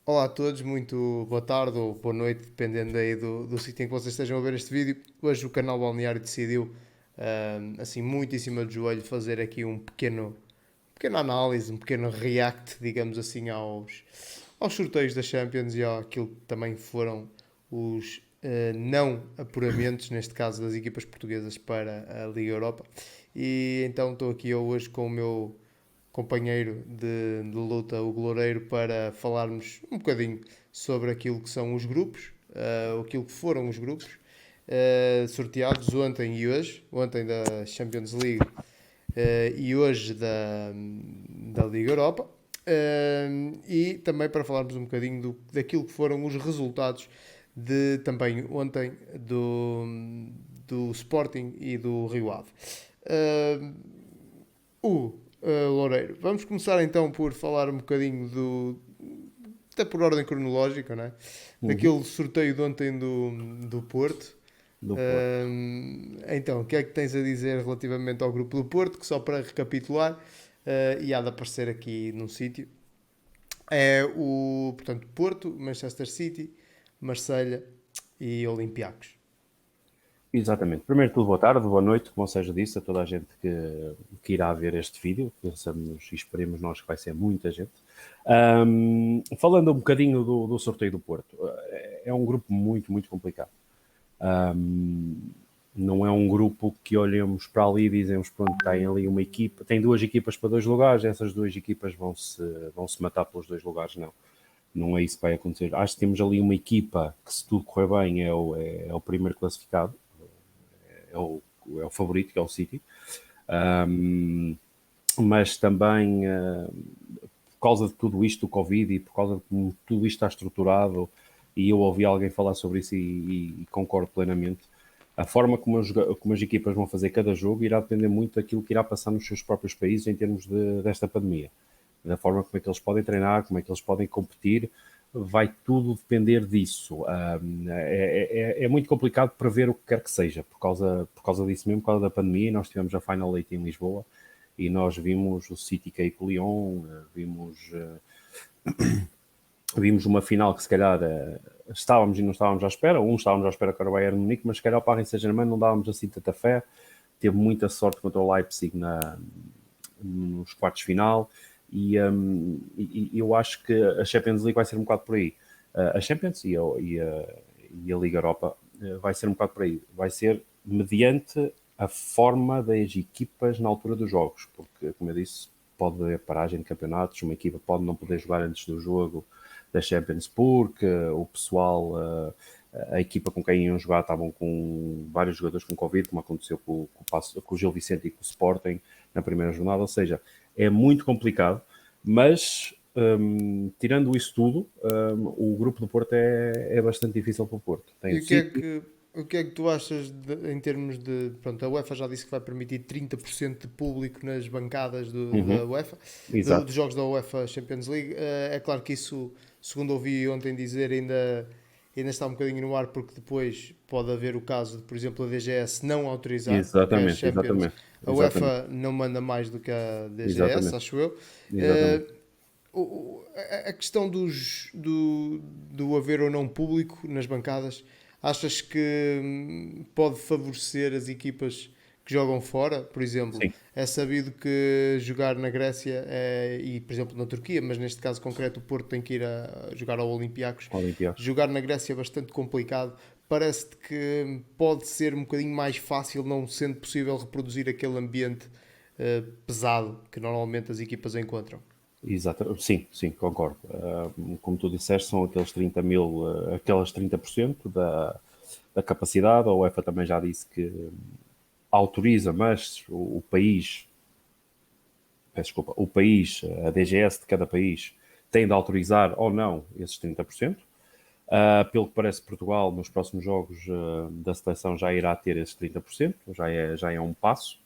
Olá a todos, muito boa tarde ou boa noite, dependendo aí do sítio em que vocês estejam a ver este vídeo. Hoje o canal Balneário decidiu, assim, muito em cima do joelho, fazer aqui pequeno análise, um pequeno react, digamos assim, aos sorteios da Champions e àquilo que também foram os não apuramentos, neste caso das equipas portuguesas para a Liga Europa. E então estou aqui eu hoje com o meu companheiro de luta, o Loureiro, para falarmos um bocadinho sobre aquilo que são os grupos, aquilo que foram os grupos, sorteados ontem e hoje, ontem da Champions League e hoje da Liga Europa. E também para falarmos um bocadinho daquilo que foram os resultados de também ontem do Sporting e do Rio Ave. Uh, Loureiro, vamos começar então por falar um bocadinho até por ordem cronológica, não é? Uhum. Daquele sorteio de ontem do Porto. Do Porto. Então, o que é que tens a dizer relativamente ao grupo do Porto? Que só para recapitular, e há de aparecer aqui num sítio, é portanto, Porto, Manchester City, Marselha e Olympiacos. Exatamente. Primeiro de tudo, boa tarde, boa noite, como seja disso, a toda a gente que irá ver este vídeo. Pensamos e esperemos nós que vai ser muita gente. Falando um bocadinho do sorteio do Porto, é um grupo muito, muito complicado. Ahm, não é um grupo que olhemos para ali e dizemos, pronto, tem ali uma equipa, tem duas equipas para dois lugares, essas duas equipas vão se matar pelos dois lugares, não. Não é isso que vai acontecer. Acho que temos ali uma equipa que, se tudo correr bem, é o primeiro classificado, é o, é o favorito, que é o City. Um, mas também, por causa de tudo isto do Covid e por causa de como tudo isto está estruturado, e eu ouvi alguém falar sobre isso e concordo plenamente, a forma como as equipas vão fazer cada jogo irá depender muito daquilo que irá passar nos seus próprios países em termos desta pandemia. Da forma como é que eles podem treinar, como é que eles podem competir, vai tudo depender disso. É muito complicado prever o que quer que seja, por causa disso mesmo, por causa da pandemia. Nós tivemos a Final Eight em Lisboa e nós vimos o City cair com o Lyon, vimos uma final que se calhar estávamos e não estávamos à espera. Estávamos à espera que era o Bayern de Munique, mas se calhar o Paris Saint-Germain não dávamos assim tanta fé. Teve muita sorte contra o Leipzig nos quartos de final e eu acho que a Champions League vai ser um bocado por aí. A Champions e a Liga Europa vai ser um bocado por aí. Vai ser mediante a forma das equipas na altura dos jogos, porque, como eu disse, pode haver paragem de campeonatos, uma equipa pode não poder jogar antes do jogo da Champions porque o pessoal, a equipa com quem iam jogar estavam com vários jogadores com Covid, como aconteceu com o Gil Vicente e com o Sporting na primeira jornada, ou seja, é muito complicado, mas tirando isso tudo, o grupo do Porto é bastante difícil para o Porto. Tem E o City. o que é que tu achas em termos de. Pronto, a UEFA já disse que vai permitir 30% de público nas bancadas da Uhum, UEFA, dos exato, jogos da UEFA Champions League. É claro que isso, segundo ouvi ontem dizer, ainda está um bocadinho no ar, porque depois pode haver o caso de, por exemplo, a DGS não autorizar, porque a exatamente, Champions, exatamente, a exatamente, UEFA não manda mais do que a DGS, exatamente, acho eu. exatamente. Eh, a questão do haver ou não público nas bancadas, achas que pode favorecer as equipas que jogam fora? Por exemplo, Sim, é sabido que jogar na Grécia e, por exemplo, na Turquia, mas neste caso concreto o Porto tem que ir a jogar ao Olympiacos. Olympiacos. Jogar na Grécia é bastante complicado. Parece-te que pode ser um bocadinho mais fácil, não sendo possível reproduzir aquele ambiente pesado que normalmente as equipas encontram. Exato, sim, sim, concordo. Como tu disseste, são aqueles 30 mil, aquelas 30% da capacidade. A UEFA também já disse que autoriza, mas o país, peço desculpa, o país, a DGS de cada país, tem de autorizar ou não esses 30%. Pelo que parece, Portugal, nos próximos jogos da seleção, já irá ter esses 30%, já é um passo.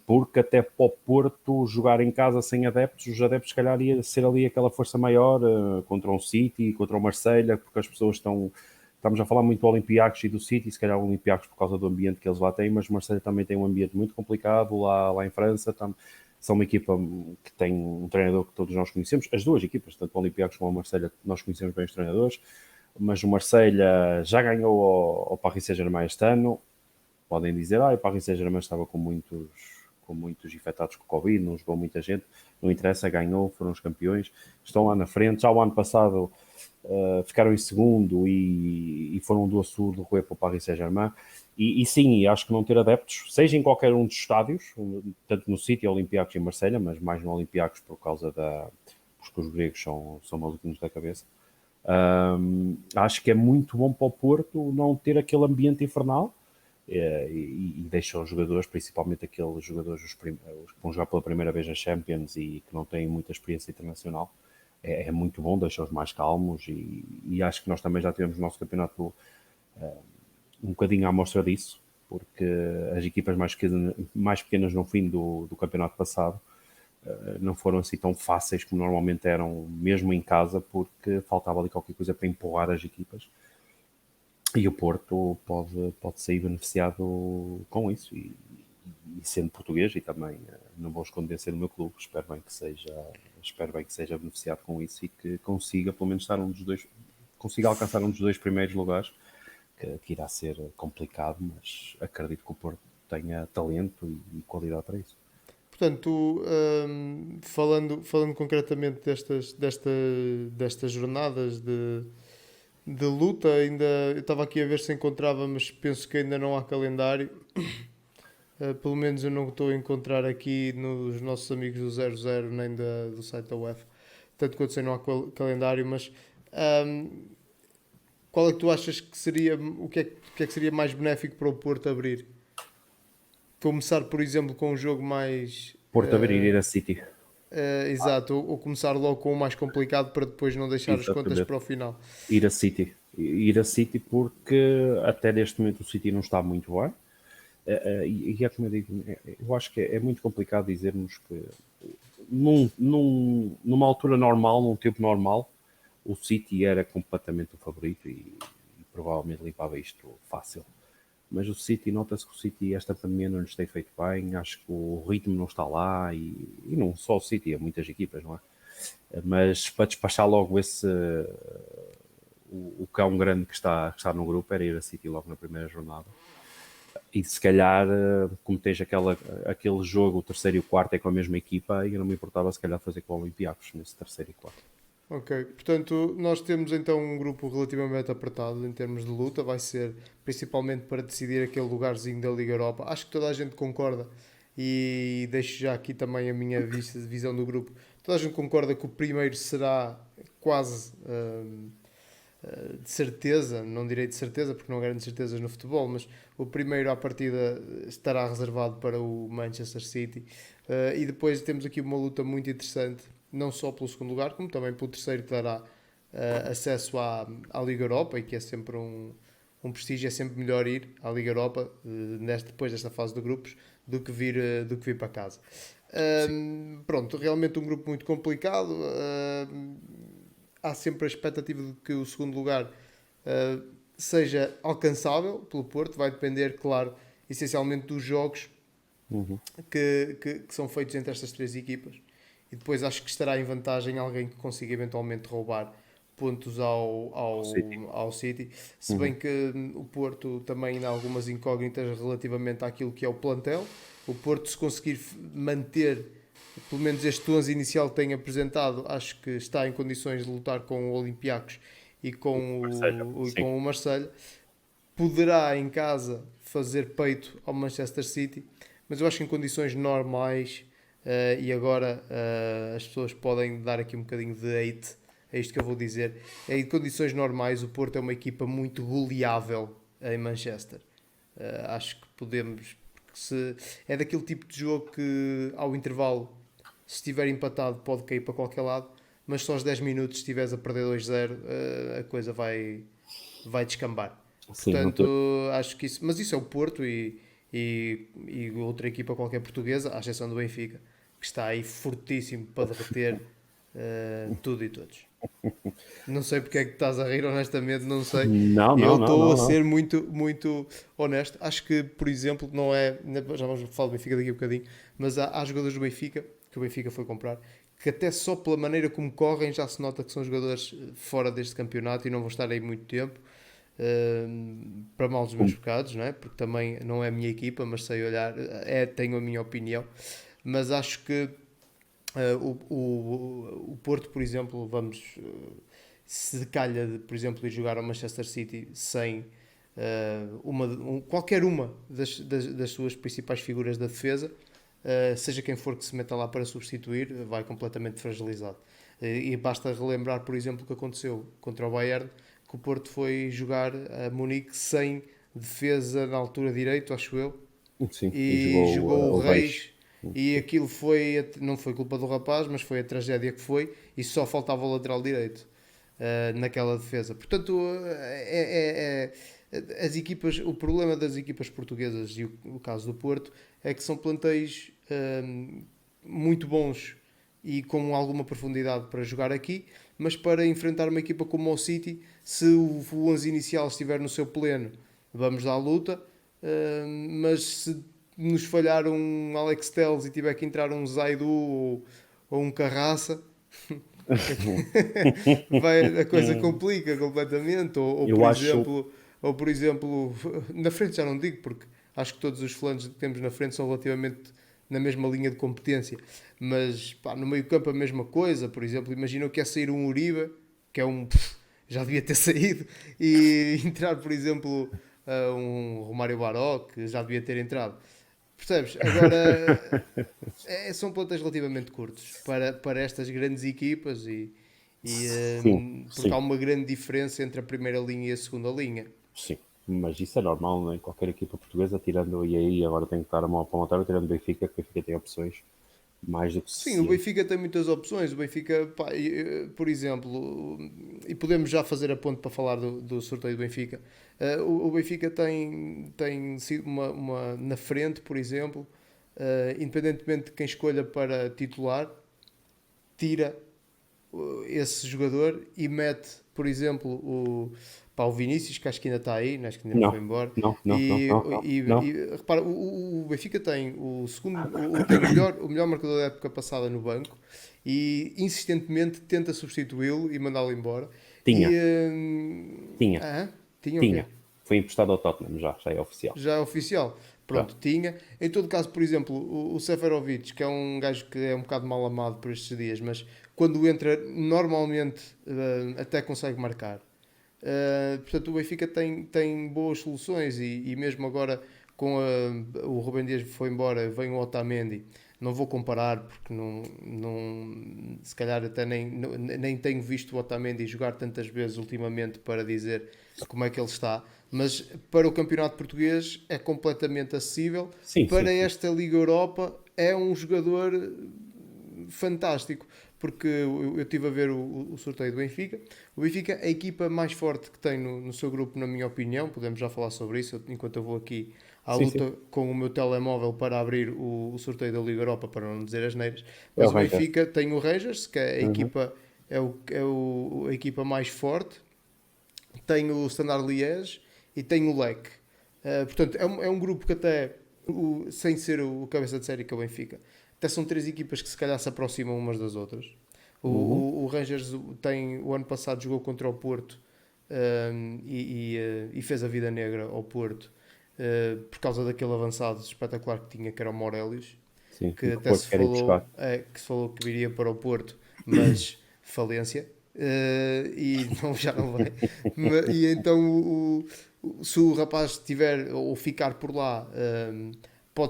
Porque até para o Porto jogar em casa sem adeptos, os adeptos se calhar ia ser ali aquela força maior contra um City, contra o Marselha, porque as pessoas estamos a falar muito do Olympiacos e do City, se calhar o Olympiacos por causa do ambiente que eles lá têm, mas o Marselha também tem um ambiente muito complicado lá em França, são uma equipa que tem um treinador que todos nós conhecemos, as duas equipas, tanto o Olympiacos como o Marselha, nós conhecemos bem os treinadores, mas o Marselha já ganhou ao Paris Saint-Germain este ano. Podem dizer, o Paris Saint-Germain estava com muitos infectados com Covid, não jogou muita gente, não interessa, ganhou, foram os campeões, estão lá na frente. Já o ano passado ficaram em segundo e foram do Açur roer para o Paris Saint-Germain. E sim, acho que não ter adeptos, seja em qualquer um dos estádios, tanto no City, Olympiacos e Marselha, mas mais no Olympiacos por causa porque os gregos são maluquinhos da cabeça. Acho que é muito bom para o Porto não ter aquele ambiente infernal e deixa os jogadores, principalmente aqueles jogadores os que vão jogar pela primeira vez na Champions e que não têm muita experiência internacional, é muito bom, deixa-os mais calmos e acho que nós também já tivemos o nosso campeonato um bocadinho à mostra disso, porque as equipas mais pequenas no fim do campeonato passado não foram assim tão fáceis como normalmente eram, mesmo em casa, porque faltava ali qualquer coisa para empurrar as equipas. E o Porto pode sair beneficiado com isso. E sendo português, e também não vou esconder ser o meu clube, espero bem que seja beneficiado com isso e que consiga pelo menos estar consiga alcançar um dos dois primeiros lugares, que irá ser complicado, mas acredito que o Porto tenha talento e qualidade para isso. Portanto, falando concretamente destas jornadas de luta, ainda eu estava aqui a ver se encontrava, mas penso que ainda não há calendário. Pelo menos eu não estou a encontrar aqui nos nossos amigos do 00 nem do site da UEFA. Tanto quanto sei, não há calendário, mas qual é que tu achas que seria, o que é que seria mais benéfico para o Porto abrir? Começar, por exemplo, com um jogo mais. Porto a ir a City. Exato, ou começar logo com o mais complicado para depois não deixar as contas Exatamente. para o final. Ir a City. Ir a City porque até neste momento o City não está muito bem. E é como eu digo, eu acho que é muito complicado dizermos que numa altura normal, num tempo normal, o City era completamente o favorito e provavelmente limpava isto fácil. Mas o City, nota-se que o City, esta pandemia não lhes tem feito bem, acho que o ritmo não está lá e não só o City, há muitas equipas, não é? Mas para despachar logo o cão grande que está no grupo era ir a City logo na primeira jornada. E se calhar, como tens aquele jogo, o terceiro e o quarto é com a mesma equipa, e eu não me importava se calhar fazer com o Olympiacos nesse terceiro e quarto. Ok, portanto, nós temos então um grupo relativamente apertado em termos de luta. Vai ser principalmente para decidir aquele lugarzinho da Liga Europa. Acho que toda a gente concorda e deixo já aqui também a minha visão do grupo. Toda a gente concorda que o primeiro será quase de certeza, não direi de certeza porque não há grandes certezas no futebol, mas o primeiro à partida estará reservado para o Manchester City. E depois temos aqui uma luta muito interessante, não só pelo segundo lugar, como também pelo terceiro que dará acesso à Liga Europa, e que é sempre um prestígio, é sempre melhor ir à Liga Europa depois desta fase de grupos do que vir para casa. Pronto, realmente um grupo muito complicado. Há sempre a expectativa de que o segundo lugar seja alcançável pelo Porto. Vai depender, claro, essencialmente dos jogos que são feitos entre estas três equipas. E depois acho que estará em vantagem alguém que consiga eventualmente roubar pontos ao City. Se bem que o Porto também ainda há algumas incógnitas relativamente àquilo que é o plantel. O Porto, se conseguir manter pelo menos este 11 inicial que tem apresentado, acho que está em condições de lutar com o Olympiacos e com o Marselha. Poderá em casa fazer peito ao Manchester City, mas eu acho que em condições normais, e agora as pessoas podem dar aqui um bocadinho de hate a isto que eu vou dizer, em condições normais o Porto é uma equipa muito goleável em Manchester. Acho que podemos, é daquele tipo de jogo que ao intervalo, se estiver empatado, pode cair para qualquer lado, mas só aos 10 minutos, se estiveres a perder 2-0, a coisa vai descambar. Sim, não Portanto, estou. acho que isso. Mas isso é o Porto e outra equipa qualquer portuguesa, à exceção do Benfica, que está aí fortíssimo para derreter tudo e todos. Não sei porque é que estás a rir, honestamente, não sei. Não, Eu não, não, estou não, a ser não. muito honesto. Acho que, por exemplo, não é. Já vamos falar do Benfica daqui a bocadinho, mas há jogadores do Benfica, que o Benfica foi comprar, que até só pela maneira como correm já se nota que são jogadores fora deste campeonato e não vão estar aí muito tempo. Para mal dos meus Como- pecados, não é? Porque também não é a minha equipa, mas sei olhar, tenho a minha opinião. Mas acho que o Porto, por exemplo, se calha de, por exemplo, ir jogar ao Manchester City sem qualquer uma das suas principais figuras da defesa, seja quem for que se meta lá para substituir, vai completamente fragilizado. E basta relembrar, por exemplo, o que aconteceu contra o Bayern, que o Porto foi jogar a Munique sem defesa na altura direito, acho eu, Sim, e e jogou jogou o o Reis. Reis e aquilo foi, não foi culpa do rapaz, mas foi a tragédia que foi e só faltava o lateral direito naquela defesa. Portanto, as equipas, o problema das equipas portuguesas e o caso do Porto é que são plantéis muito bons e com alguma profundidade para jogar aqui, mas para enfrentar uma equipa como o City, se o 11 inicial estiver no seu pleno, vamos dar a luta. Mas se nos falhar um Alex Telles e tiver que entrar um Zaidu ou um Carraça, a coisa complica completamente. Eu acho, Ou por exemplo, na frente já não digo, porque acho que todos os flancos que temos na frente são relativamente na mesma linha de competência. Mas pá, no meio campo a mesma coisa. Por exemplo, imagina que é sair um Uribe, que é um. Já devia ter saído, e entrar, por exemplo, um Romário Baró, que já devia ter entrado. Percebes? Agora, são plantas relativamente curtos para estas grandes equipas sim, porque há sim, uma grande diferença entre a primeira linha e a segunda linha. sim. Mas isso é normal, não é? Qualquer equipa portuguesa, tirando, e aí agora tenho que estar a mão para o tirando o Benfica, que o Benfica tem opções mais do que Sim, o suficientes. Benfica tem muitas opções. O Benfica, pá, por exemplo, e podemos já fazer a ponte para falar do sorteio do Benfica. O Benfica tem sido na frente, por exemplo, independentemente de quem escolha para titular, tira esse jogador e mete, por exemplo, o Vinícius, que acho que ainda está aí, acho que ainda não Não, foi embora. não, não, não, E, não, não, não. repara, o Benfica tem o segundo, tem o melhor marcador da época passada no banco e insistentemente tenta substituí-lo e mandá-lo embora. E Tinha, tinha, tinha o quê? tinha. Foi emprestado ao Tottenham, já é oficial. Já é oficial. Já. Pronto, tinha. Em todo caso, por exemplo, o Seferovic, que é um gajo que é um bocado mal amado por estes dias, mas quando entra, normalmente até consegue marcar. Portanto, o Benfica tem boas soluções e mesmo agora com o Rubem Dias foi embora, vem o Otamendi. Não vou comparar porque se calhar até nem tenho visto o Otamendi jogar tantas vezes ultimamente para dizer como é que ele está, mas para o Campeonato Português é completamente acessível. Sim, sim, Para sim. esta Liga Europa é um jogador fantástico, porque eu estive a ver o sorteio do Benfica. O Benfica é a equipa mais forte que tem no seu grupo, na minha opinião. Podemos já falar sobre isso enquanto eu vou aqui à Sim, sim. luta com o meu telemóvel para abrir o sorteio da Liga Europa, para não dizer as neiras. É o Mas o Rangers. Benfica tem o Rangers, que é a Uhum. equipa, a equipa mais forte, tem o Standard Liège e tem o Lec. Portanto, é um grupo que até, sem ser o cabeça de série que é o Benfica, até são três equipas que se calhar se aproximam umas das outras. Uhum. O Rangers o ano passado jogou contra o Porto e fez a vida negra ao Porto por causa daquele avançado espetacular que tinha, que era o Morelos, Sim, que e que o até Porto quer ir buscar. se falou que viria para o Porto, mas falência. E não, já não vai. E então, se o rapaz tiver ou ficar por lá,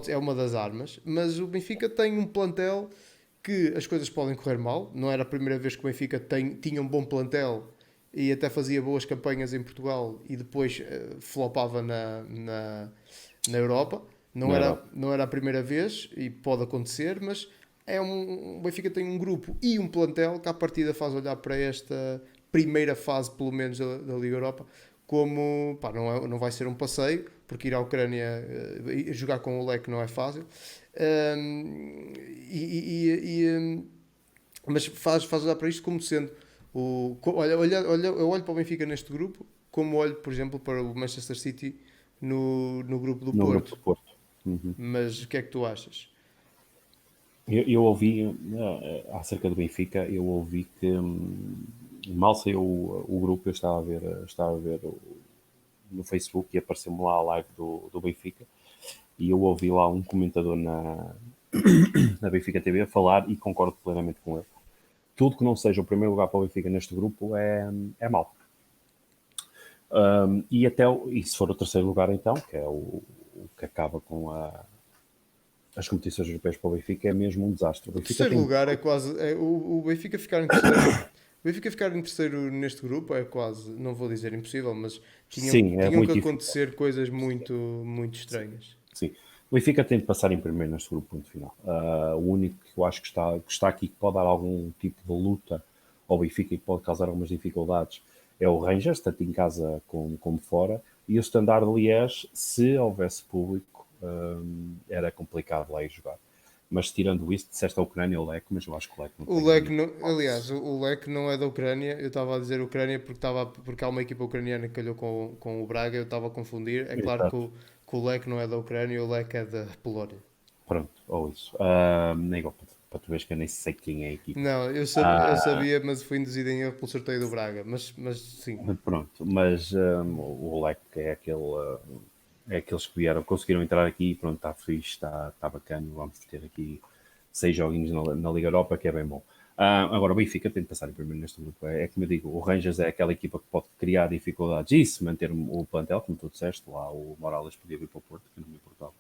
é uma das armas. Mas o Benfica tem um plantel que as coisas podem correr mal. Não era a primeira vez que o Benfica tinha um bom plantel e até fazia boas campanhas em Portugal e depois flopava na Europa. Na Europa. Não era a primeira vez e pode acontecer, mas o Benfica tem um grupo e um plantel que à partida faz olhar para esta primeira fase, pelo menos, da Liga Europa, como pá, não vai ser um passeio, porque ir à Ucrânia jogar com o Lec não é fácil. Um, e, e, e, mas faz olhar para isto como sendo Olha, eu olho para o Benfica neste grupo, como olho, por exemplo, para o Manchester City no grupo do no grupo do Porto. Porto. Uhum. Mas o que é que tu achas? Eu ouvi, acerca do Benfica, eu ouvi que mal saiu o grupo, eu estava a ver no Facebook e apareceu-me lá a live do Benfica e eu ouvi lá um comentador na Benfica TV a falar e concordo plenamente com ele. Tudo que não seja o primeiro lugar para o Benfica neste grupo é mau. E se for o terceiro lugar então, que é o que acaba com as competições europeias para o Benfica, é mesmo um desastre. O O Benfica terceiro tem. lugar é quase. O Benfica ficar em terceiro. O Benfica ficar em terceiro neste grupo é quase, não vou dizer impossível, mas Sim, é tinham que muito difícil. acontecer coisas muito estranhas. Sim. O Benfica tem de passar em primeiro neste grupo, ponto final. O único que eu acho que está aqui, que pode dar algum tipo de luta ao Benfica e que pode causar algumas dificuldades, é o Rangers, tanto em casa como fora, e o Standard Liège, se houvesse público, era complicado lá ir jogar. Mas tirando isso, disseste a Ucrânia, o Leque, mas eu acho que o Leque não O tem Lec, nenhuma aliás, hipótese. o Lec não é da Ucrânia. Eu estava a dizer Ucrânia porque há uma equipa ucraniana que calhou com o Braga. Eu estava a confundir. É claro Exato. que o Lec não é da Ucrânia, o Lec é da Polónia. Pronto, ou isso. Nem igual, para tu veres que eu nem sei quem é a equipa. Não, eu Ah, sabia, mas fui induzido em erro pelo sorteio do Braga. Mas sim, Pronto, mas o Leque é aqueles que vieram, conseguiram entrar aqui, pronto, está fixe, está bacana, vamos ter aqui 6 joguinhos na Liga Europa, que é bem bom. Agora o Benfica tem de passar em primeiro neste grupo. É como eu digo, o Rangers é aquela equipa que pode criar dificuldades e se manter o plantel, como tu disseste, lá o Morales podia vir para o Porto, que não me importava.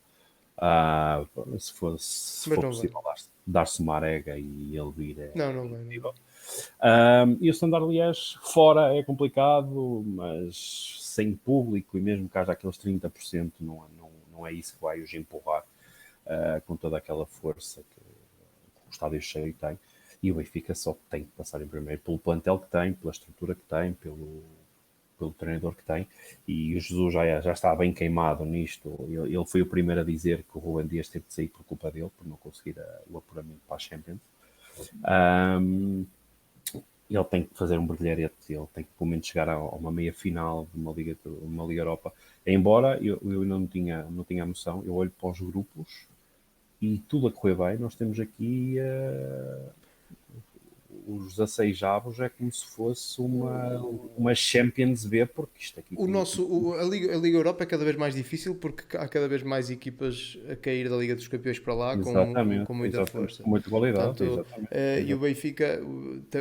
Ah, se mas for não vai. possível dar-se uma arega e ele vir Não é vai, não vai. incrível. E o Standard Liège fora é complicado, mas sem público e mesmo que haja aqueles 30%, não é isso que vai os empurrar com toda aquela força que o estádio cheio tem. E o Benfica só tem que passar em primeiro pelo plantel que tem, pela estrutura que tem, pelo treinador que tem. E o Jesus já está bem queimado nisto. Ele foi o primeiro a dizer que o Ruben Dias teve de sair por culpa dele, por não conseguir o apuramento para a Champions. Um, Ele tem que fazer um brilharete, ele tem que pelo menos chegar a uma meia final de uma Liga Europa. Embora eu não tinha a noção, eu olho para os grupos e tudo a correr bem, nós temos aqui os 16 avos, é como se fosse uma Champions B, porque isto aqui tem aqui. A Liga Europa é cada vez mais difícil porque há cada vez mais equipas a cair da Liga dos Campeões para lá Exatamente, com muita exatamente, força. com muita qualidade, Portanto, exatamente, e o exatamente. Benfica,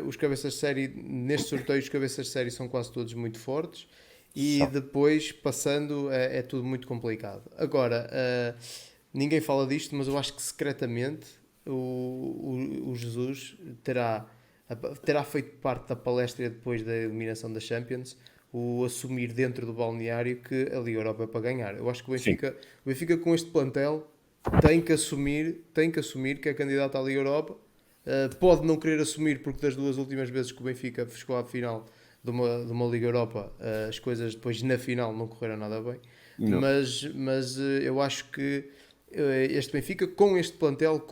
os cabeças de série, neste sorteio, os cabeças de série são quase todos muito fortes e Só. depois, passando, é tudo muito complicado. Agora, ninguém fala disto, mas eu acho que secretamente o Jesus terá feito parte da palestra depois da eliminação da Champions, o assumir dentro do balneário que a Liga Europa é para ganhar. Eu acho que Sim, o Benfica com este plantel tem que assumir que é candidato à Liga Europa. Pode não querer assumir porque das duas últimas vezes que o Benfica chegou à final de uma Liga Europa, as coisas depois na final não correram nada bem. não, Mas eu acho que este Benfica com este plantel,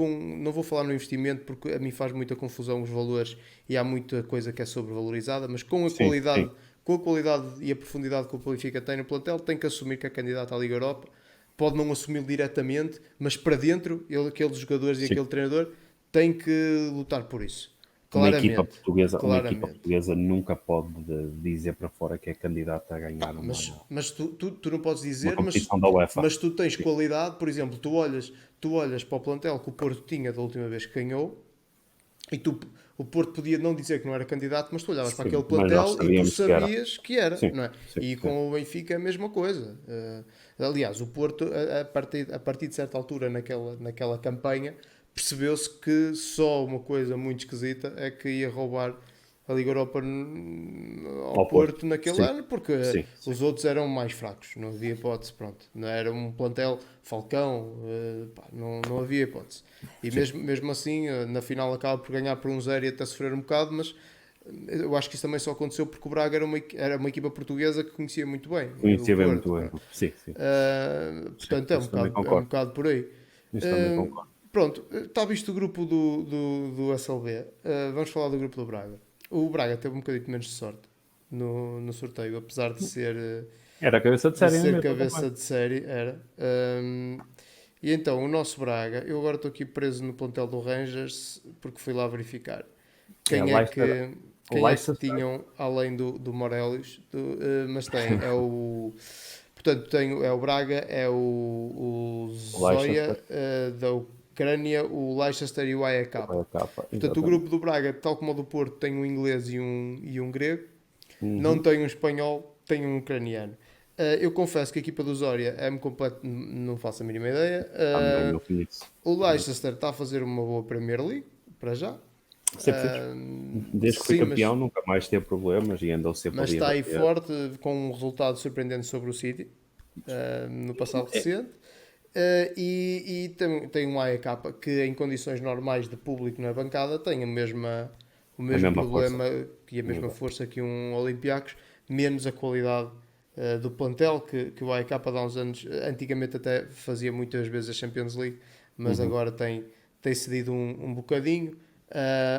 não vou falar no investimento porque a mim faz muita confusão os valores e há muita coisa que é sobrevalorizada, mas sim, sim, com a qualidade e a profundidade que o Benfica tem no plantel, tem que assumir que é candidato à Liga Europa. Pode não assumi-lo diretamente, mas para dentro, aqueles jogadores e sim. aquele treinador têm que lutar por isso. Uma equipa Claramente. portuguesa, uma equipa Claramente. portuguesa nunca pode dizer para fora que é candidata a ganhar Mas tu não podes uma dizer, competição da UEFA. mas tu tens Sim, qualidade, por exemplo, tu olhas para o plantel que o Porto tinha da última vez que ganhou e o Porto podia não dizer que não era candidato, mas tu olhavas para aquele sim, mas nós plantel e tu sabíamos que era. sabias que era, Sim, não é? sim, E sim. com o Benfica é a mesma coisa. Aliás, o Porto, a partir de certa altura naquela campanha, percebeu-se que só uma coisa muito esquisita é que ia roubar a Liga Europa ao Ao Porto. Porto naquele Sim, ano, porque sim, sim. os outros eram mais fracos, não havia hipótese, pronto. Não era um plantel Falcão, pá, não havia hipótese. E Sim. mesmo assim, na final acaba por ganhar por 1-0 e até sofrer um bocado, mas eu acho que isso também só aconteceu porque o Braga era uma equipa portuguesa que conhecia muito bem o Conhecia bem muito Porto. bem. Pronto. Sim, sim. Sim, Portanto, isso também é um concordo. bocado por aí. Isso também Uh, concordo. Pronto, está visto o grupo do SLB. Vamos falar do grupo do Braga. O Braga teve um bocadinho menos de sorte no sorteio, apesar Era a cabeça de de série ser mesmo cabeça também. de série, era. E então, o nosso Braga, eu agora estou aqui preso no plantel do Rangers porque fui lá verificar É quem é Leicester, que, quem é que Leicester, tinham além do Morelos, mas tem, é o. Portanto, tem, é o Braga, é o Leicester, Zoya da Ucrânia, o Leicester e o AEK. a capa, Portanto, o exatamente. grupo do Braga, tal como o do Porto, tem um inglês e um grego. Não Uhum. tem um espanhol, tem um ucraniano. Eu confesso que a equipa do Zória é-me completo, não faço a mínima ideia. Também não conheço. O Leicester está a fazer uma boa Premier League, para já. Sempre fez. Desde que foi Sim, campeão, nunca mais teve problemas e andou sempre mas ali a está aí bater. forte, com um resultado surpreendente sobre o City, no passado É recente. E tem um AEK que, em condições normais de público na bancada, tem o a mesmo mesma força. problema e a mesma Exato. força que um Olympiacos, menos a qualidade do plantel, que o AEK há uns anos, antigamente até fazia muitas vezes a Champions League, mas Uhum. agora tem cedido um bocadinho.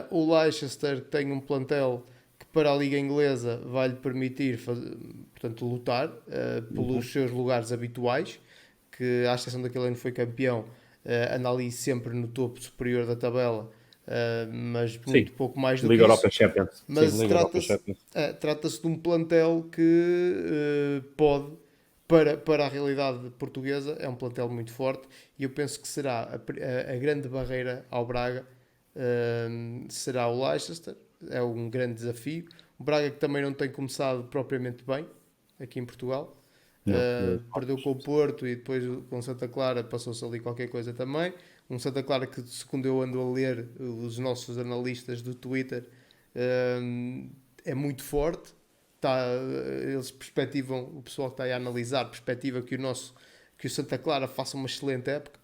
O Leicester tem um plantel que para a Liga Inglesa vai lhe permitir portanto, lutar Uhum. pelos seus lugares habituais, que à exceção daquele ano foi campeão, anda ali sempre no topo superior da tabela, mas Sim. muito pouco mais do que Liga isso. Europa Champions. Sim, Mas Liga Europa trata-se Champions. trata-se de um plantel que pode, para a realidade portuguesa, é um plantel muito forte e eu penso que será a grande barreira ao Braga, será o Leicester, é um grande desafio. O Braga que também não tem começado propriamente bem aqui em Portugal. Não. Perdeu com o Porto e depois com o Santa Clara passou-se ali qualquer coisa também. Um Santa Clara que, segundo eu ando a ler os nossos analistas do Twitter, hum, é muito forte. Eles perspectivam, o pessoal que está aí a analisar, perspectiva que o Santa Clara faça uma excelente época.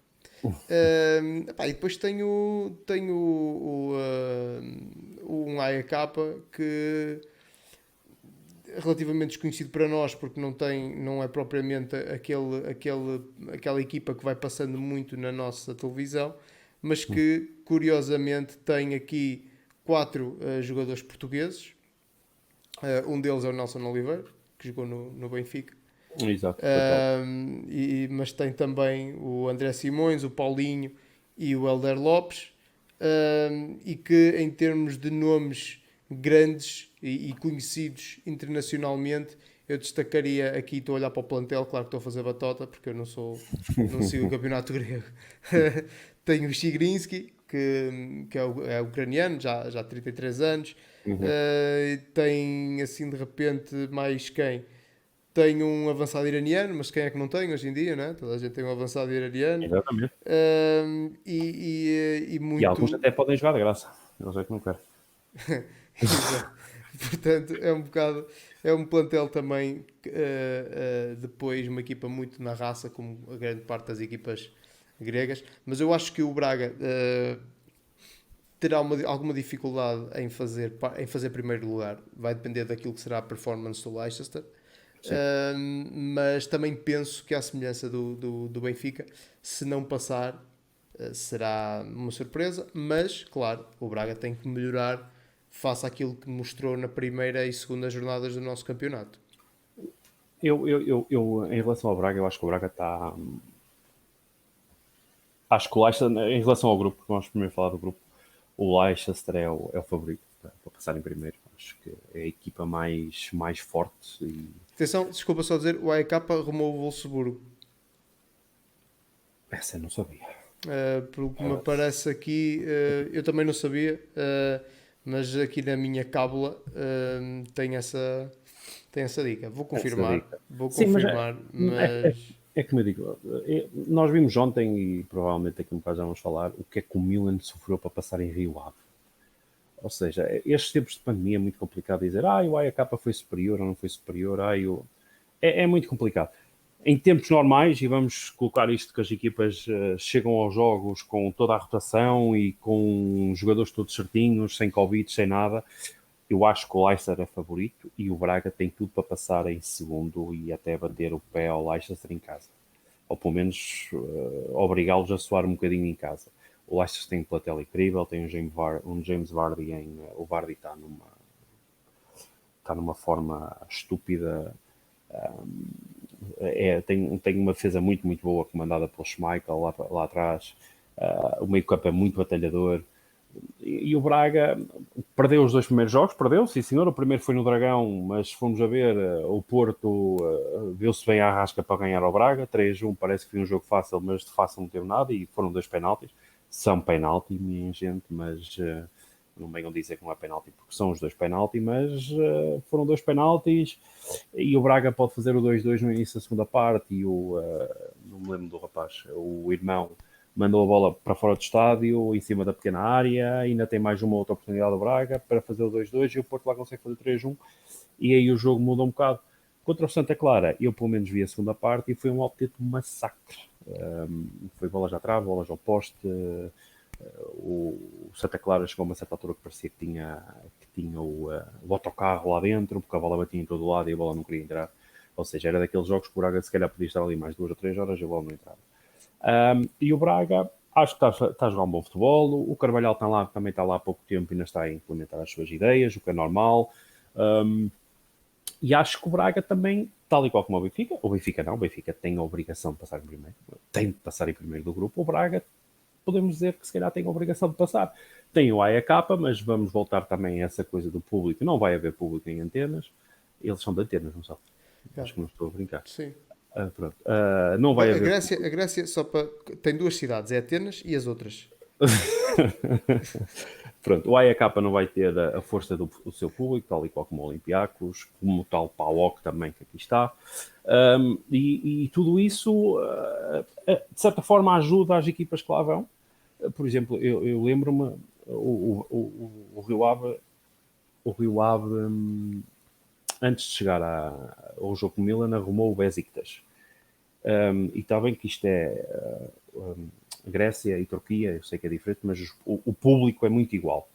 Epá, e depois um AEK que relativamente desconhecido para nós, porque não é propriamente aquela equipa que vai passando muito na nossa televisão, mas que curiosamente tem aqui quatro jogadores portugueses. Um deles é o Nelson Oliveira, que jogou no Benfica. Exato, foi para lá. Mas tem também o André Simões, o Paulinho e o Helder Lopes, e que em termos de nomes grandes e conhecidos internacionalmente, eu destacaria aqui, estou a olhar para o plantel, claro que estou a fazer batota, porque eu não sigo o campeonato grego. Tenho o Chigrinsky, que é ucraniano, já 33 anos. Uhum. Tem assim de repente mais quem? Tem um avançado iraniano, mas quem é que não tem hoje em dia, né? Toda a gente tem um avançado iraniano. Exatamente. E E alguns muito. até podem jogar de graça. Não sei que não quero. Exato. Portanto, é um bocado. É um plantel também, depois, uma equipa muito na raça, como a grande parte das equipas gregas. Mas eu acho que o Braga terá alguma dificuldade em fazer primeiro lugar. Vai depender daquilo que será a performance do Leicester. Sim. Mas também penso que, à semelhança do Benfica, se não passar, será uma surpresa. Mas, claro, o Braga tem que melhorar face àquilo que mostrou na primeira e segunda jornadas do nosso campeonato. Em relação ao Braga, eu acho que o Braga está. Acho que o Leicester, em relação ao grupo, vamos primeiro falar do grupo, o Leicester é o favorito para passar em primeiro. Acho que é a equipa mais forte e Atenção, desculpa só dizer, o AEK arrumou o Wolfsburgo. essa eu não sabia. Pelo que me parece aqui, eu também não sabia, mas aqui na minha cábula tem essa dica. Essa dica. Vou Sim, mas confirmar, é, é, mas é como eu digo, nós vimos ontem e provavelmente daqui a um bocado já vamos falar o que é que o Milan sofreu para passar em Rio Ave. Ou seja, estes tempos de pandemia é muito complicado dizer o AEK foi superior ou não foi superior. É muito complicado. Em tempos normais, e vamos colocar isto que as equipas chegam aos jogos com toda a rotação e com jogadores todos certinhos, sem Covid, sem nada, eu acho que o Leicester é favorito e o Braga tem tudo para passar em segundo e até bater o pé ao Leicester em casa. Ou pelo menos obrigá-los a suar um bocadinho em casa. O Leicester tem um platel incrível, tem um James Vardy o Vardy está está numa forma estúpida. Tem uma defesa muito, muito boa, comandada pelo Schmeichel lá atrás. O meio-campo é muito batalhador. E o Braga perdeu os 2 primeiros jogos, perdeu, sim senhor. O primeiro foi no Dragão, mas se formos a ver, o Porto deu-se bem à rasca para ganhar ao Braga. 3-1, parece que foi um jogo fácil, mas de fácil não teve nada. E foram 2 penaltis. São penalti, minha gente, mas não venham dizer que não é penalti, porque são os 2 penalti, mas foram 2 penaltis. E o Braga pode fazer o 2-2 no início da segunda parte. E não me lembro do rapaz, o irmão mandou a bola para fora do estádio, em cima da pequena área, ainda tem mais uma outra oportunidade do Braga para fazer o 2-2 e o Porto lá consegue fazer o 3-1 e aí o jogo muda um bocado. Contra o Santa Clara, eu pelo menos vi a segunda parte e foi um autêntico massacre. Foi bolas à trave, bolas ao poste. O Santa Clara chegou a uma certa altura que parecia que tinha o autocarro lá dentro, porque a bola batia em todo lado e a bola não queria entrar. Ou seja, era daqueles jogos que o Braga se calhar podia estar ali mais 2 ou 3 horas e a bola não entrava. E o Braga, acho que está a jogar um bom futebol. O Carvalhal também está lá há pouco tempo e ainda está a implementar as suas ideias, o que é normal. E acho que o Braga também, tal e qual como o Benfica não, o Benfica tem a obrigação de passar em primeiro, tem de passar em primeiro do grupo. O Braga, podemos dizer que se calhar tem a obrigação de passar. Tem o AEK, mas vamos voltar também a essa coisa do público. Não vai haver público em Antenas. Eles são de Antenas, não são? Acho que não estou a brincar. Sim. Pronto. Não vai Bem, a haver Grécia, público. a Grécia só para, tem 2 cidades, é Atenas e as outras. Pronto, o AEK não vai ter a força do seu público, tal e qual como o Olympiacos, como o tal PAOK também que aqui está. E tudo isso, de certa forma, ajuda as equipas que lá vão. Por exemplo, eu lembro-me, o Rio Ave, antes de chegar ao jogo com o Milan, arrumou o Besiktas. E está bem que isto é Grécia e Turquia, eu sei que é diferente, mas o público é muito igual.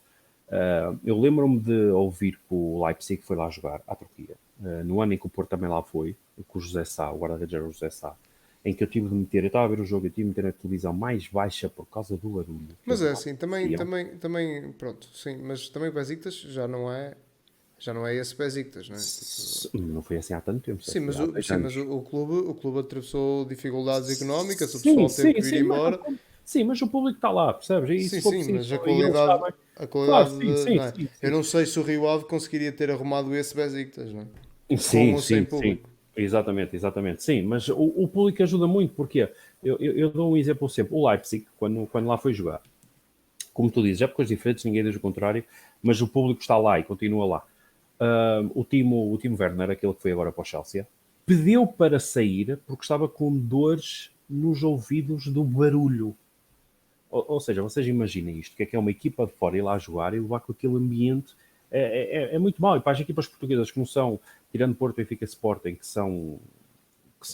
Eu lembro-me de ouvir que o Leipzig foi lá jogar à Turquia, no ano em que o Porto também lá foi, com o José Sá, o guarda-redes era o José Sá, em que eu estava a ver o jogo, eu tive de meter a televisão mais baixa por causa do barulho que Mas eles é lá assim, faziam. pronto, sim, mas também o Besiktas já não é esse Besiktas, não é? Tipo, Não foi assim há tanto tempo, só sim, foi há 10 sim, mas anos. o clube atravessou dificuldades económicas, o Sim, pessoal teve sim, que vir sim, embora. mas o público está lá, percebes? E Sim, se for sim, preciso, mas e eles sabem. a Claro, qualidade sim, sim, não é? sim, Eu sim. não sei se o Rio Ave conseguiria ter arrumado esse Besiktas, não é? Com Sim, ou sem sim, sim. público. Exatamente, exatamente. Sim, mas o público ajuda muito, porque eu dou um exemplo sempre. O Leipzig, quando lá foi jogar, como tu dizes, épocas diferentes, ninguém diz o contrário, mas o público está lá e continua lá. O Timo Werner, aquele que foi agora para o Chelsea, pediu para sair porque estava com dores nos ouvidos do barulho. Ou seja, vocês imaginem isto, que é uma equipa de fora ir lá jogar e levar com aquele ambiente é muito mau. E para as equipas portuguesas que não são, tirando Porto, Benfica e Sporting, que são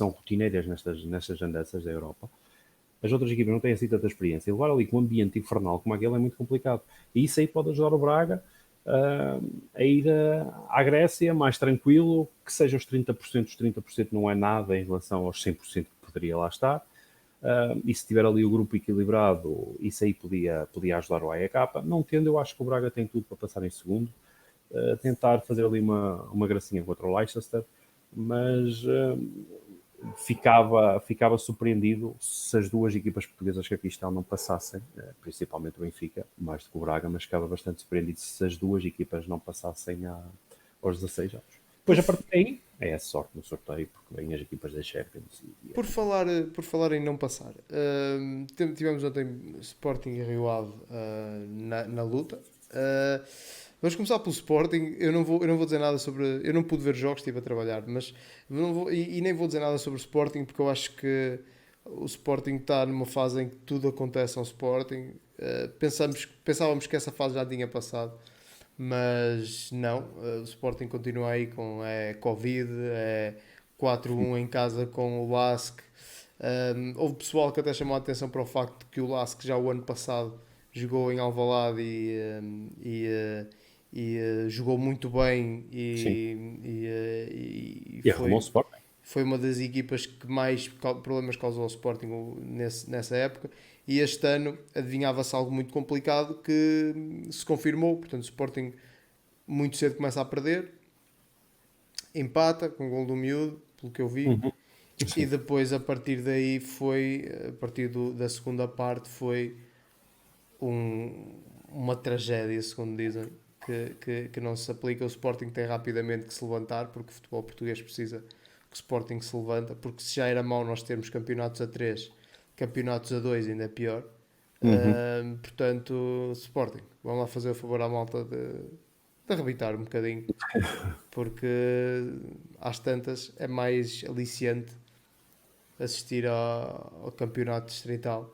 rotineiras nestas andanças da Europa, as outras equipas não têm assim tanta experiência. E levar ali com um ambiente infernal como aquele é muito complicado. E isso aí pode ajudar o Braga a ir à Grécia mais tranquilo, que seja os 30% não é nada em relação aos 100% que poderia lá estar. E se tiver ali o grupo equilibrado, isso aí podia ajudar o AEK. Não tendo, eu acho que o Braga tem tudo para passar em segundo. Tentar fazer ali uma gracinha contra o Leicester, mas ficava surpreendido se as duas equipas portuguesas que aqui estão não passassem, principalmente o Benfica, mais do que o Braga, mas ficava bastante surpreendido se as duas equipas não passassem aos 16 anos. Por, Depois, a partir daí, é a sorte no sorteio, porque vêm as equipas da Champions. por falar em não passar, tivemos ontem Sporting e Rio Ave na luta. Vamos começar pelo Sporting. Eu não vou dizer nada sobre. Eu não pude ver jogos, estive a trabalhar, mas não vou, e nem vou dizer nada sobre o Sporting porque eu acho que o Sporting está numa fase em que tudo acontece ao Sporting. Pensávamos que essa fase já tinha passado, mas não. O Sporting continua aí com Covid, 4-1 em casa com o LASK. Houve pessoal que até chamou a atenção para o facto de que o LASK já o ano passado jogou em Alvalade e jogou muito bem Sim. e E arrumou o Sporting. foi uma das equipas que mais problemas causou ao Sporting nessa época. E este ano adivinhava-se algo muito complicado que se confirmou. Portanto, o Sporting muito cedo começa a perder. empata com o gol do Miúdo, pelo que eu vi. Uhum. E Sim. depois, a partir daí, a partir da segunda parte, foi uma tragédia, segundo dizem, que não se aplica. O Sporting tem rapidamente que se levantar, porque o futebol português precisa que o Sporting se levanta, porque se já era mau nós termos campeonatos a 3, campeonatos a 2 ainda é pior. Uhum. Portanto, Sporting, vamos lá fazer o favor à malta de arrebitar um bocadinho, porque às tantas é mais aliciante assistir ao campeonato distrital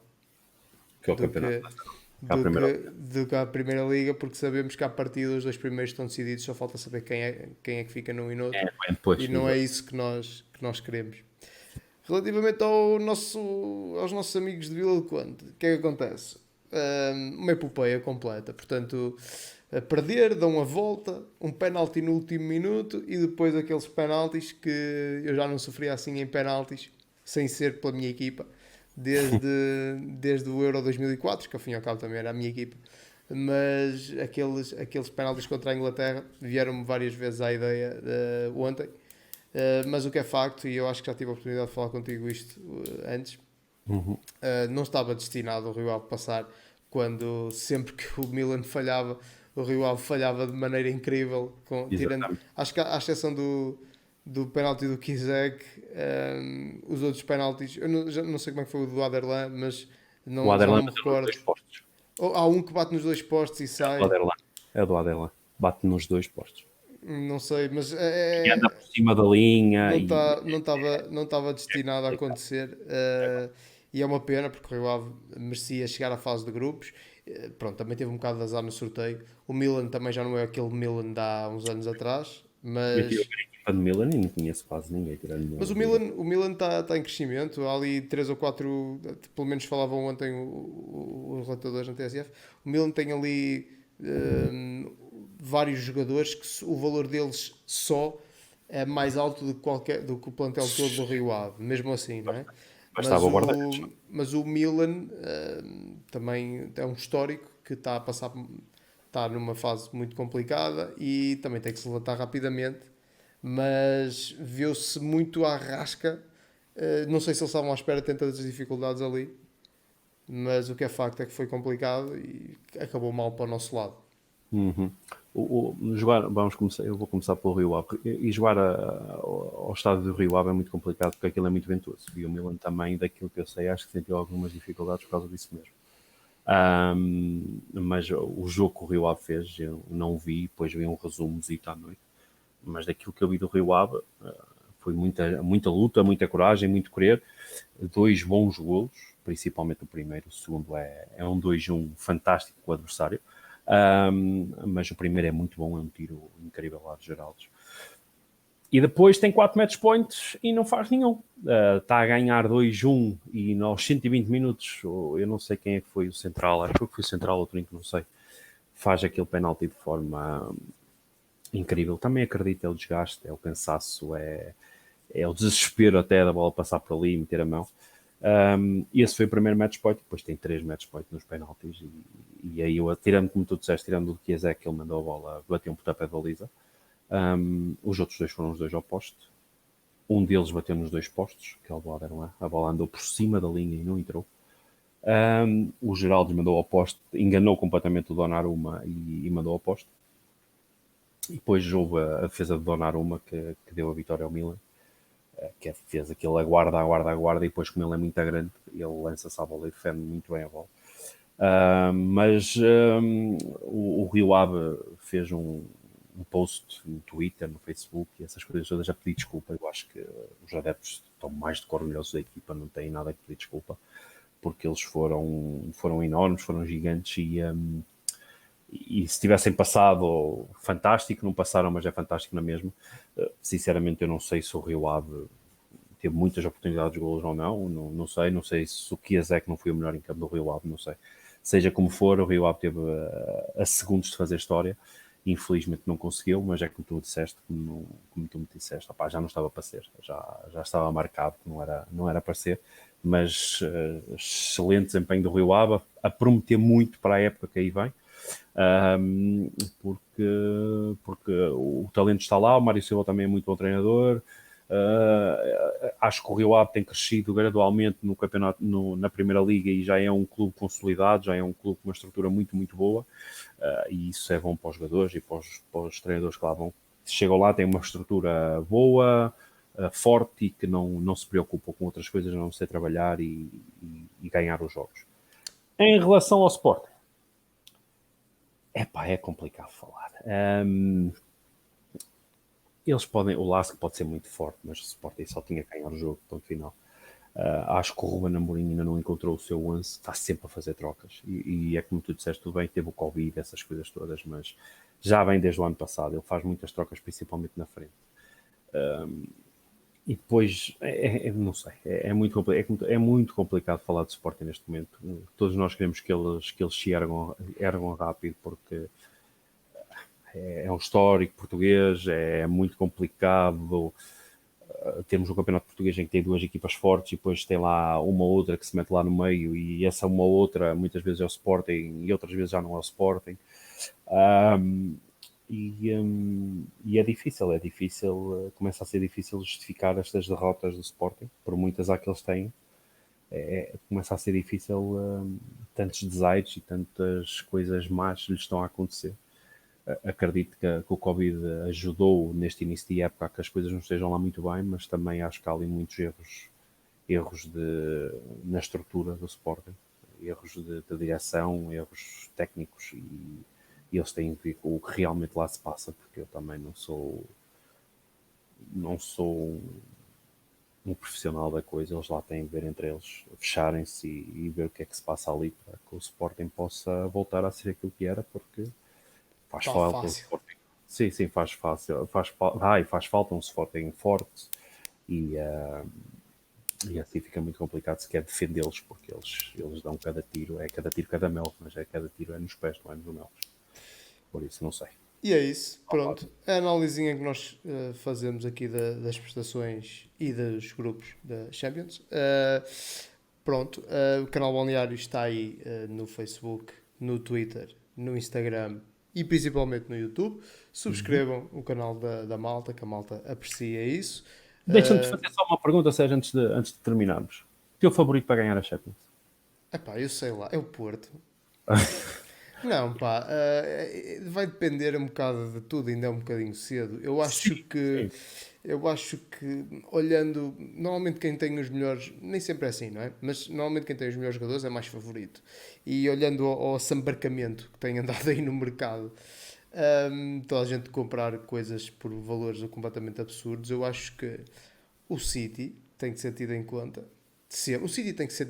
Que é o do campeonato que, nacional. Que é a primeira liga. do que à Primeira Liga, porque sabemos que à partida os dois primeiros estão decididos, só falta saber quem é que fica num e no outro, É, bem depois, e não é exato. isso que nós queremos. Relativamente aos nossos amigos de Vila do Conde, o que é que acontece? Uma epopeia completa, portanto, a perder, dão a volta, um penalti no último minuto e depois aqueles penaltis que eu já não sofria assim em penaltis, sem ser pela minha equipa, desde, desde o Euro 2004, que ao fim e ao cabo também era a minha equipa. Mas aqueles penaltis contra a Inglaterra vieram-me várias vezes à ideia ontem. Mas o que é facto, e eu acho que já tive a oportunidade de falar contigo isto antes, Uhum. não estava destinado o Rio Ave passar quando sempre que o Milan falhava, o Rio Ave falhava de maneira incrível, tirando, Exatamente. acho que à exceção do penalti do Kizek, os outros penaltis, eu não, já não sei como é que foi o do Aderlan, mas O já não Aderlan me bateu nos dois recordo. postos. Há um que bate nos dois postos e É do sai, Aderlan. É do Aderlan. Bate nos dois postos. não sei, mas E anda por cima da linha e não estava destinado a complicado. acontecer. É complicado. E é uma pena porque o Rio Ave merecia chegar à fase de grupos. Pronto, também teve um bocado de azar no sorteio. O Milan também já não é aquele Milan de há uns anos atrás, Eu tive a ver a equipa de Milan e não conheço quase ninguém, tirando mas o Milan. O Milan está em crescimento. Há ali três ou quatro, pelo menos falavam ontem os relatadores na TSF. O Milan tem ali vários jogadores que o valor deles só é mais alto do que o plantel todo do Rio Ave, mesmo assim, não é? Bastava o guarda-redes. Mas o Milan também é um histórico que está a passar, está numa fase muito complicada e também tem que se levantar rapidamente, mas viu-se muito à rasca. Não sei se eles estavam à espera de tantas dificuldades ali, mas o que é facto é que foi complicado e acabou mal para o nosso lado. Uhum. Jogar, vamos começar, eu vou começar pelo Rio Ave. E jogar ao estádio do Rio Ave é muito complicado porque aquilo é muito ventoso. E o Milan também, daquilo que eu sei, acho que sentiu algumas dificuldades por causa disso mesmo. Mas o jogo que o Rio Ave fez, eu não vi, depois vi um resumozito à noite. Mas daquilo que eu vi do Rio Ave, foi muita luta, muita coragem, muito querer. Dois bons golos, principalmente o primeiro. O segundo é um 2-1 fantástico com o adversário. Mas o primeiro é muito bom, é um tiro incrível lá de Geraldes. E depois tem 4 match points e não faz nenhum. Está a ganhar 2-1 e aos 120 minutos, eu não sei quem é que foi o central, acho que foi o central ou o Trinco, não sei, faz aquele penalti de forma incrível. Também acredito, é o desgaste, é o cansaço, é o desespero até da bola passar por ali e meter a mão. E esse foi o primeiro match point, depois tem 3 match points nos penaltis e aí eu, tirando, como tu disseste, tirando do Chiesek, que ele mandou a bola, bateu um pontapé de baliza. Os outros dois foram os dois ao poste. Um deles bateu nos dois postos, que é o Boaderlan. A bola andou por cima da linha e não entrou. O Geraldo mandou ao poste, enganou completamente o Donnarumma e mandou ao poste. E depois houve a defesa de Donnarumma que deu a vitória ao Milan, que fez aquele aguarda, e depois, como ele é muito grande, ele lança-se à bola e defende muito bem a bola. Mas o Rio Ave fez um post no Twitter, no Facebook e essas coisas todas a pedir desculpa. Eu acho que os adeptos estão mais do que orgulhosos da equipa, não têm nada a pedir desculpa, porque eles foram enormes, foram gigantes e se tivessem passado, fantástico, não passaram, mas é fantástico na mesma. Sinceramente, eu não sei se o Rio Ave teve muitas oportunidades de golos ou não sei, não sei se o Chiesek não foi o melhor em campo do Rio Ave, não sei. Seja como for, o Rio Ave teve a segundos de fazer história, infelizmente não conseguiu, mas é como tu disseste, como tu me disseste, opá, já não estava para ser, já estava marcado que não era para ser, mas excelente desempenho do Rio Ave, a prometer muito para a época que aí vem. Um, porque, porque o talento está lá, o Mário Silva também é muito bom treinador. Acho que o Rio Ave tem crescido gradualmente no campeonato, na Primeira Liga, e já é um clube consolidado, já é um clube com uma estrutura muito, muito boa, e isso é bom para os jogadores e para os treinadores que lá vão. Chegam lá, têm uma estrutura boa, forte, e que não se preocupam com outras coisas, a não ser trabalhar e ganhar os jogos. Em relação ao Sporting, é complicado falar. Eles podem, o Lask pode ser muito forte, mas o Sporting só tinha que ganhar o jogo, ponto final. Acho que o Ruben Amorim ainda não encontrou o seu lance, está sempre a fazer trocas. E é como tu disseste, tudo bem, teve o Covid, essas coisas todas, mas já vem desde o ano passado. Ele faz muitas trocas, principalmente na frente. E depois, não sei, é muito complicado falar de Sporting neste momento. Todos nós queremos que eles se ergam rápido, porque é um histórico português, é muito complicado. Temos um campeonato português em que tem duas equipas fortes e depois tem lá uma outra que se mete lá no meio, e essa uma outra muitas vezes é o Sporting e outras vezes já não é o Sporting. E é difícil, começa a ser difícil justificar estas derrotas do Sporting, por muitas há que eles têm. Começa a ser difícil, tantos desaires e tantas coisas más lhes estão a acontecer. Acredito que o Covid ajudou neste início de época a que as coisas não estejam lá muito bem, mas também acho que há ali muitos erros na estrutura do Sporting, erros de direção, erros técnicos, e eles têm que ver com o que realmente lá se passa, porque eu também não sou um profissional da coisa. Eles lá têm de ver entre eles, fecharem-se e ver o que é que se passa ali, para que o Sporting possa voltar a ser aquilo que era, porque faz Está falta um fácil. Sporting. Sim, faz falta um Sporting forte, e, e assim fica muito complicado se quer defendê-los, porque eles dão cada tiro, é cada tiro cada mel, mas é cada tiro é nos pés, não é nos melos. Por isso, não sei. E é isso, pronto. A análisinha que nós fazemos aqui das prestações e dos grupos da Champions. Pronto, o canal Balneário está aí no Facebook, no Twitter, no Instagram e principalmente no YouTube. Subscrevam o canal da malta, que a malta aprecia isso. Deixa-me te fazer só uma pergunta, Sérgio, antes de terminarmos. O teu favorito para ganhar a Champions? Epá, eu sei lá, é o Porto. Não, pá, vai depender um bocado de tudo, ainda é um bocadinho cedo. Sim, sim. Eu acho que, olhando, normalmente quem tem os melhores, nem sempre é assim, não é? Mas normalmente quem tem os melhores jogadores é mais favorito. E olhando ao sambarcamento que tem andado aí no mercado, toda a gente comprar coisas por valores completamente absurdos, eu acho que o City tem que ser tido em conta. O City tem que se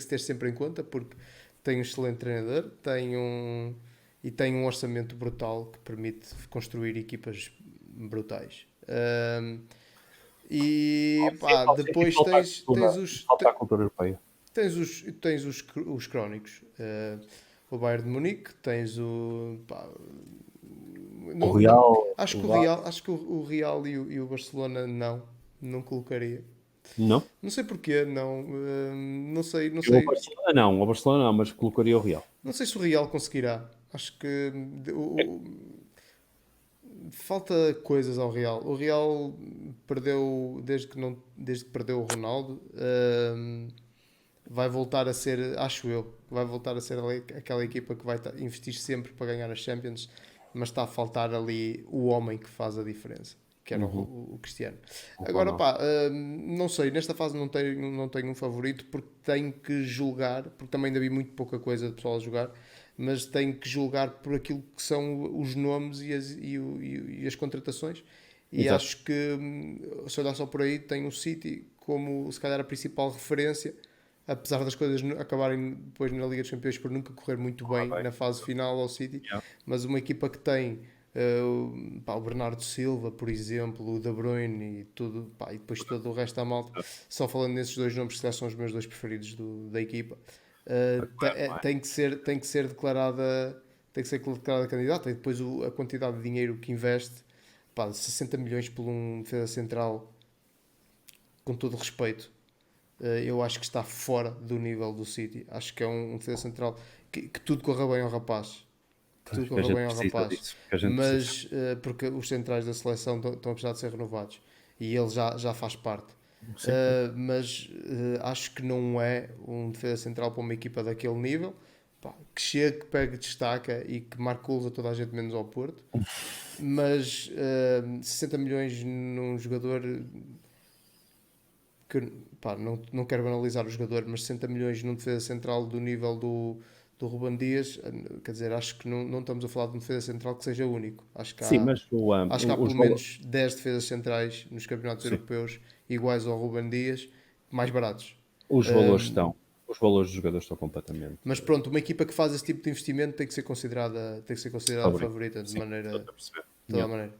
ter sempre em conta, porque tem um excelente treinador, tem um orçamento brutal que permite construir equipas brutais. E pá, E depois falta a cultura, falta a cultura europeia. os crónicos. O Bayern de Munique, tens o. Pá, O não, não, Real, acho o que Bar... o Real e o Barcelona não colocaria. Não? Não sei porquê, não. Não O sei. Barcelona não, mas colocaria o Real. Não sei se o Real conseguirá. Acho que falta coisas ao Real. O Real perdeu desde que perdeu o Ronaldo. Vai voltar a ser, acho eu, vai voltar a ser aquela equipa que vai investir sempre para ganhar as Champions, mas está a faltar ali o homem que faz a diferença, que era Uhum. o Cristiano. O Agora, Ronaldo. pá, não sei, nesta fase não tenho um favorito, porque tenho que julgar, porque também ainda vi muito pouca coisa de pessoal a jogar, mas tenho que julgar por aquilo que são os nomes e as contratações. E Exato. acho que, se olhar só por aí, tem o City como se calhar a principal referência, apesar das coisas acabarem depois na Liga dos Campeões por nunca correr muito Ah, bem bem. na fase final ao City, Yeah. mas uma equipa que tem o Bernardo Silva, por exemplo, o De Bruyne e tudo, pá, e depois todo o resto da malta, só falando nesses dois nomes que são os meus dois preferidos da equipa, Não é? tem que ser declarada candidata, e depois a quantidade de dinheiro que investe, pá, 60 milhões por um defesa central, com todo respeito, eu acho que está fora do nível do City. Acho que é um defesa central que tudo corra bem ao rapaz. Que tudo Que a corra gente bem ao precisa rapaz. disso. Que a gente precisa. Mas, porque os centrais da seleção estão a precisar de ser renovados. E ele já faz parte. Sim, sim. Mas acho que não é um defesa central para uma equipa daquele nível. Pá, que chegue, que pegue, destaca e que marque golos a toda a gente menos ao Porto. Mas 60 milhões num jogador que, pá, não quero banalizar o jogador, mas 60 milhões num defesa central do nível do Ruben Dias, quer dizer, acho que não estamos a falar de um defesa central que seja único. Sim, mas Acho que há os pelo valores. menos 10 defesas centrais nos campeonatos Sim. europeus iguais ao Ruben Dias, mais baratos. Os valores Um, estão. Os valores dos jogadores estão completamente mas pronto, uma equipa que faz esse tipo de investimento tem que ser considerada favoritos. favorita de Sim, estou maneira, a perceber. de toda a Yeah. maneira.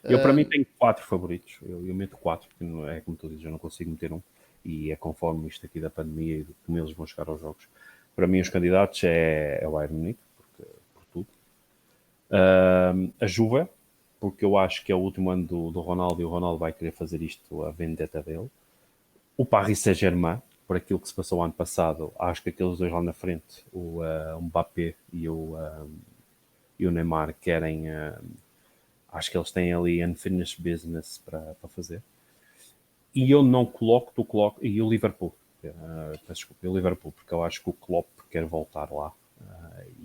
Eu, para mim, Um, tenho quatro favoritos. Eu meto quatro, porque não é como tu dizes, eu não consigo meter um. E é conforme isto aqui da pandemia e como eles vão chegar aos jogos. Para mim, os candidatos é o Bayern Munique, por tudo. A Juve, porque eu acho que é o último ano do Ronaldo e o Ronaldo vai querer fazer isto a vendetta dele. O Paris Saint-Germain, por aquilo que se passou ano passado, acho que aqueles dois lá na frente, o Mbappé e o Neymar, querem. Acho que eles têm ali unfinished business para fazer. E eu não coloco, tu coloco. E o Liverpool. Peço desculpa, e o Liverpool, porque eu acho que o Klopp quer voltar lá.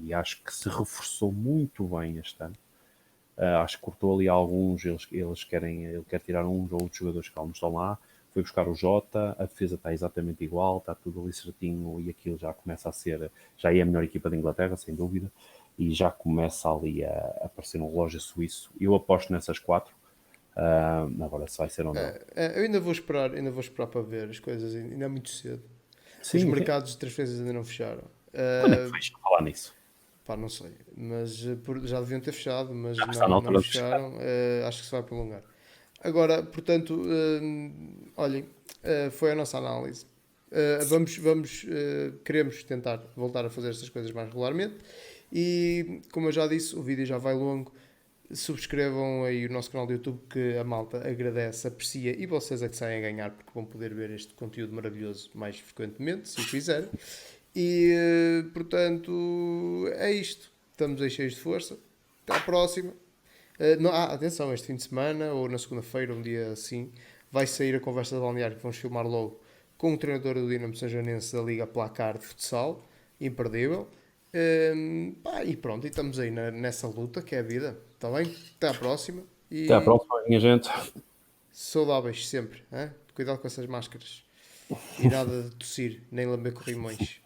E acho que se reforçou muito bem este ano. Acho que cortou ali alguns, ele quer tirar uns ou outros jogadores que não estão lá. Foi buscar o Jota, a defesa está exatamente igual, está tudo ali certinho e aquilo já começa a ser, já é a melhor equipa da Inglaterra, sem dúvida, e já começa ali a aparecer um relógio suíço. Eu aposto nessas quatro, agora se vai ser ou não. eu ainda vou esperar para ver as coisas, ainda é muito cedo. Os Sim, sim. mercados de transferências ainda não fecharam. Quando é que fecha falar nisso? Pá, não sei, mas já deviam ter fechado, mas Já está na não altura de fechar. fecharam. Acho que se vai prolongar. Agora, portanto, olhem, foi a nossa análise. Queremos tentar voltar a fazer estas coisas mais regularmente e, como eu já disse, o vídeo já vai longo. Subscrevam aí o nosso canal do YouTube que a malta agradece, aprecia e vocês é que saem a ganhar porque vão poder ver este conteúdo maravilhoso mais frequentemente, se o quiserem. E, portanto, é isto. Estamos aí cheios de força. Até à próxima. Atenção, este fim de semana ou na segunda-feira, um dia assim, vai sair a conversa de balneário que vamos filmar logo com o treinador do Dinamo Sanjonense da Liga Placar de Futsal, imperdível. E pronto, e estamos aí nessa luta que é a vida, está bem? Até à próxima Até à e próxima, minha gente. saudáveis sempre, hein? Cuidado com essas máscaras e nada de tossir, nem lamber corrimões.